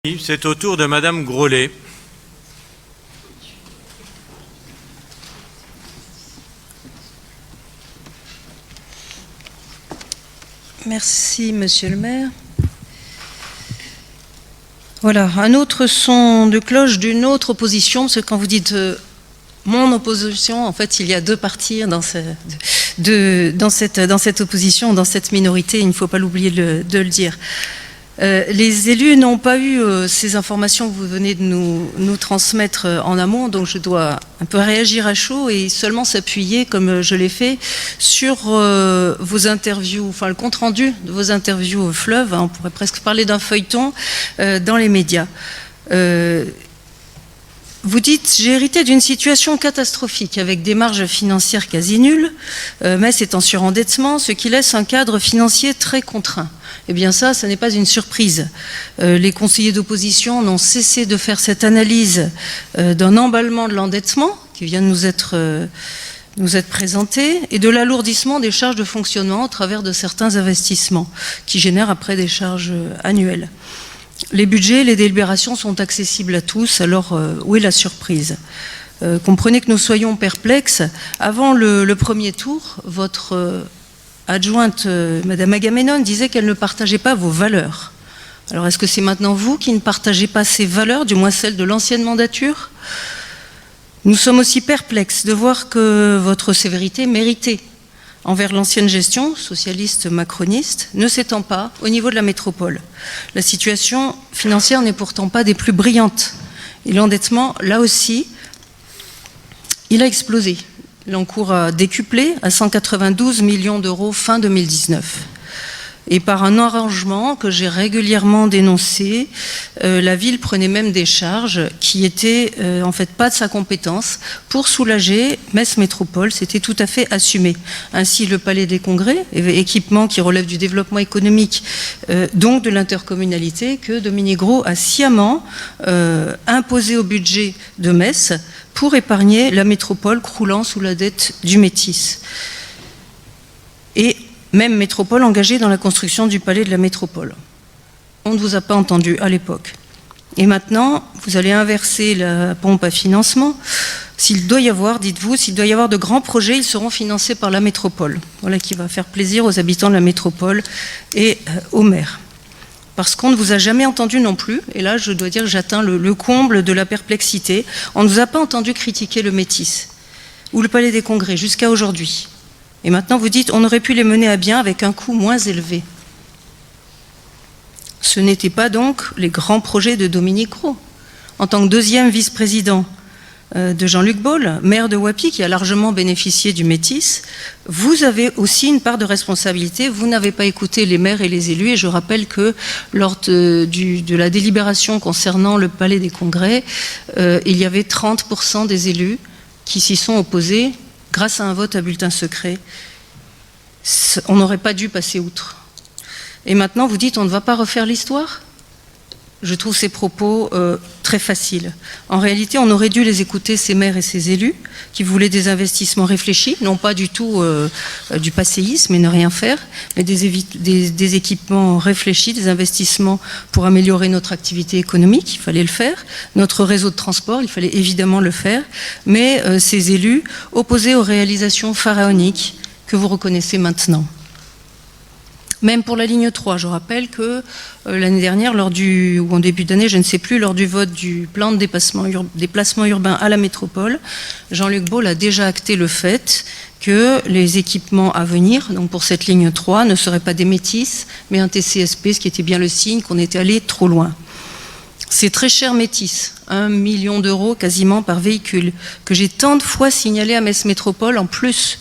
C'est au tour de Madame Grollet. Merci, Monsieur le maire. Voilà, un autre son de cloche d'une autre opposition, parce que quand vous dites mon opposition, en fait, il y a deux partis dans cette opposition, dans cette minorité, il ne faut pas l'oublier de le dire. Les élus n'ont pas eu ces informations que vous venez de nous transmettre en amont, donc je dois un peu réagir à chaud et seulement s'appuyer, comme je l'ai fait, sur vos interviews, enfin le compte-rendu de vos interviews au fleuve, on pourrait presque parler d'un feuilleton dans les médias. Vous dites, j'ai hérité d'une situation catastrophique avec des marges financières quasi nulles, Metz est en surendettement, ce qui laisse un cadre financier très contraint. Eh bien ça n'est pas une surprise. Les conseillers d'opposition n'ont cessé de faire cette analyse d'un emballement de l'endettement qui vient de nous être présenté et de l'alourdissement des charges de fonctionnement au travers de certains investissements qui génèrent après des charges annuelles. Les budgets, les délibérations sont accessibles à tous, alors où est la surprise ? Comprenez que nous soyons perplexes. Avant le premier tour, votre adjointe, Madame Agamemnon, disait qu'elle ne partageait pas vos valeurs. Alors est-ce que c'est maintenant vous qui ne partagez pas ces valeurs, du moins celles de l'ancienne mandature ? Nous sommes aussi perplexes de voir que votre sévérité méritée envers l'ancienne gestion, socialiste macroniste, ne s'étend pas au niveau de la métropole. La situation financière n'est pourtant pas des plus brillantes. Et l'endettement, là aussi, il a explosé. L'encours a décuplé à 192 millions d'euros fin 2019. Et par un arrangement que j'ai régulièrement dénoncé, la ville prenait même des charges qui étaient en fait pas de sa compétence pour soulager Metz Métropole. C'était tout à fait assumé. Ainsi, le Palais des Congrès, équipement qui relève du développement économique, donc de l'intercommunalité, que Dominique Gros a sciemment imposé au budget de Metz pour épargner la métropole croulant sous la dette du Métis. Et même métropole engagée dans la construction du palais de la métropole. On ne vous a pas entendu à l'époque. Et maintenant, vous allez inverser la pompe à financement. S'il doit y avoir, dites-vous, s'il doit y avoir de grands projets, ils seront financés par la métropole. Voilà qui va faire plaisir aux habitants de la métropole et aux maires. Parce qu'on ne vous a jamais entendu non plus, et là je dois dire que j'atteins le comble de la perplexité, on ne vous a pas entendu critiquer le Métis ou le Palais des Congrès jusqu'à aujourd'hui. Et maintenant vous dites on aurait pu les mener à bien avec un coût moins élevé. Ce n'étaient pas donc les grands projets de Dominique Gros. En tant que deuxième vice-président de Jean-Luc Baule, maire de Wappy, qui a largement bénéficié du Métis, vous avez aussi une part de responsabilité. Vous n'avez pas écouté les maires et les élus. Et je rappelle que lors de la délibération concernant le Palais des Congrès, il y avait 30% des élus qui s'y sont opposés grâce à un vote à bulletin secret. On n'aurait pas dû passer outre. Et maintenant, vous dites on ne va pas refaire l'histoire ? Je trouve ces propos très faciles. En réalité, on aurait dû les écouter, ces maires et ces élus, qui voulaient des investissements réfléchis, non pas du tout du passéisme et ne rien faire, mais des équipements réfléchis, des investissements pour améliorer notre activité économique, il fallait le faire. Notre réseau de transport, il fallait évidemment le faire. Mais ces élus opposés aux réalisations pharaoniques que vous reconnaissez maintenant. Même pour la ligne 3, je rappelle que l'année dernière, ou en début d'année, je ne sais plus, lors du vote du plan de déplacement urbain à la métropole, Jean-Luc Baule a déjà acté le fait que les équipements à venir, donc pour cette ligne 3, ne seraient pas des Métis, mais un TCSP, ce qui était bien le signe qu'on était allé trop loin. C'est très cher Métis, 1 million d'euros quasiment par véhicule, que j'ai tant de fois signalé à Metz Métropole, en plus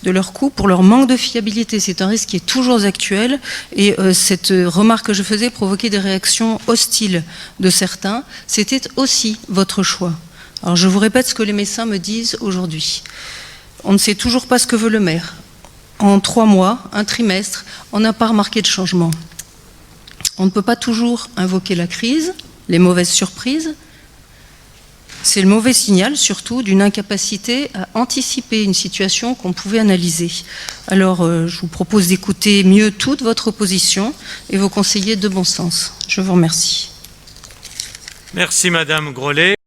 de leur coût, pour leur manque de fiabilité. C'est un risque qui est toujours actuel et cette remarque que je faisais provoquait des réactions hostiles de certains. C'était aussi votre choix. Alors je vous répète ce que les médecins me disent aujourd'hui. On ne sait toujours pas ce que veut le maire. En 3 mois, un trimestre, on n'a pas remarqué de changement. On ne peut pas toujours invoquer la crise, les mauvaises surprises. C'est le mauvais signal, surtout, d'une incapacité à anticiper une situation qu'on pouvait analyser. Alors, je vous propose d'écouter mieux toute votre opposition et vos conseillers de bon sens. Je vous remercie. Merci Madame Grollet.